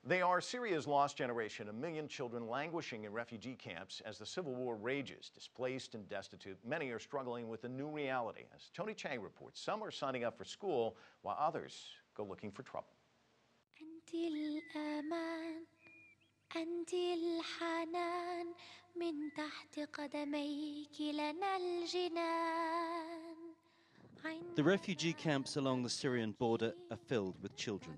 They are Syria's lost generation, 1 million children languishing in refugee camps as the civil war rages. Displaced and destitute, many are struggling with a new reality. As Tony Cheng reports, some are signing up for school while others go looking for trouble. The refugee camps along the Syrian border are filled with children.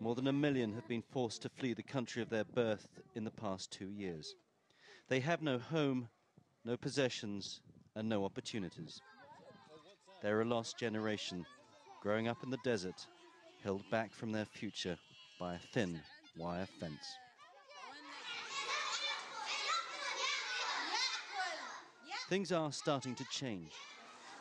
More than 1 million have been forced to flee the country of their birth in the past 2 years. They have no home, no possessions, and no opportunities. They're a lost generation, growing up in the desert, held back from their future by a thin wire fence. Things are starting to change.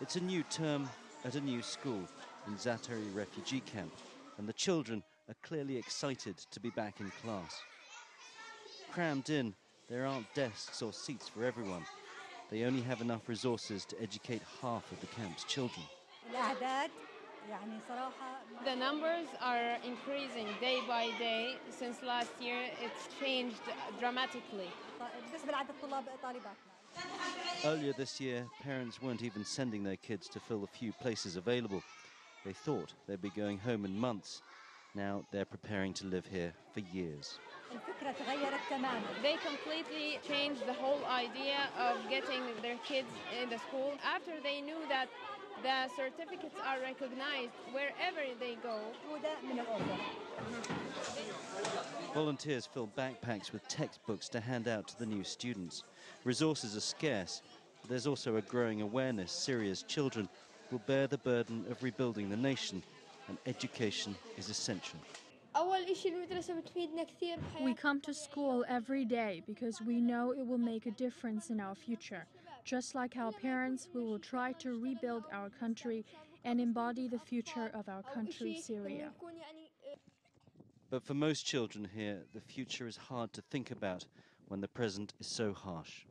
It's a new term at a new school in Zatari refugee camp, and the children are clearly excited to be back in class. Crammed in, there aren't desks or seats for everyone. They only have enough resources to educate half of the camp's children. The numbers are increasing day by day. Since last year, it's changed dramatically. Earlier this year, parents weren't even sending their kids to fill the few places available. They thought they'd be going home in months. Now they're preparing to live here for years. They completely changed the whole idea of getting their kids in the school after they knew that the certificates are recognized wherever they go. Volunteers fill backpacks with textbooks to hand out to the new students. Resources are scarce, but there's also a growing awareness Syria's children will bear the burden of rebuilding the nation, and education is essential. We come to school every day because we know it will make a difference in our future. Just like our parents, we will try to rebuild our country and embody the future of our country, Syria. But for most children here, the future is hard to think about when the present is so harsh.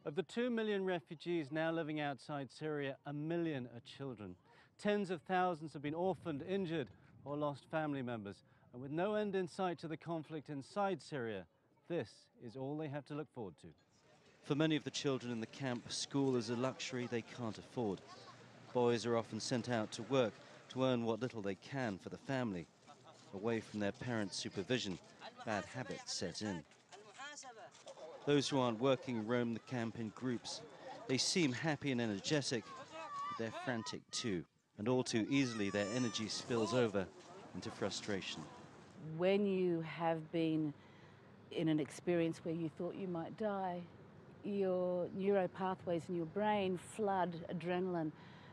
Of the 2 million refugees now living outside Syria, 1 million are children. Tens of thousands have been orphaned, injured, or lost family members. And with no end in sight to the conflict inside Syria, this is all they have to look forward to. For many of the children in the camp, school is a luxury they can't afford. Boys are often sent out to work to earn what little they can for the family. Away from their parents' supervision, bad habits set in. Those who aren't working roam the camp in groups. They seem happy and energetic, but they're frantic too. And all too easily, their energy spills over into frustration. When you have been in an experience where you thought you might die, your neuropathways in your brain flood adrenaline,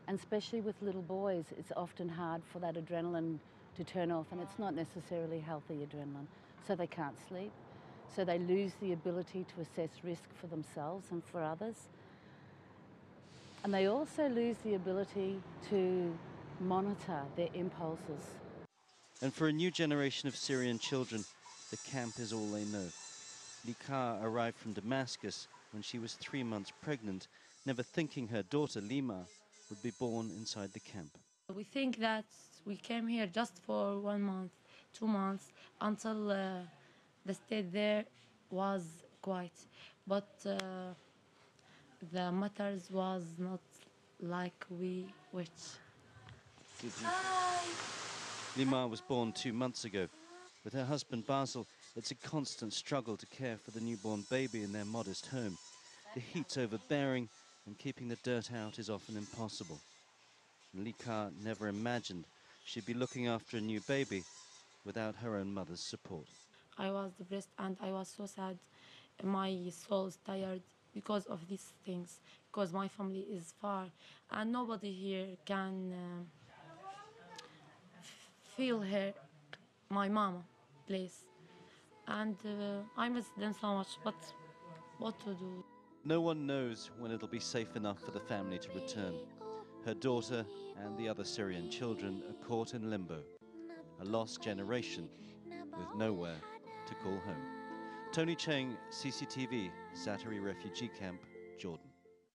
and especially with little boys, it's often hard for that adrenaline to turn off, and it's not necessarily healthy adrenaline. So they can't sleep, so they lose the ability to assess risk for themselves and for others. And they also lose the ability to monitor their impulses. And for a new generation of Syrian children, the camp is all they know. Likar arrived from Damascus when she was 3 months pregnant, never thinking her daughter Lima would be born inside the camp. We think that we came here just for 1 month, 2 months, until the state there was quiet. But the matters was not like we wished. Lima was born 2 months ago. With her husband Basil, it's a constant struggle to care for the newborn baby in their modest home. The heat's overbearing, and keeping the dirt out is often impossible. Likar never imagined she'd be looking after a new baby without her own mother's support. I was depressed and I was so sad. My soul is tired because of these things, because my family is far and nobody here can feel her, my mama, place. And I miss them so much, but what to do? No one knows when it'll be safe enough for the family to return. Her daughter and the other Syrian children are caught in limbo, a lost generation with nowhere to call home. Tony Cheng, CCTV, Zatari refugee camp, Jordan.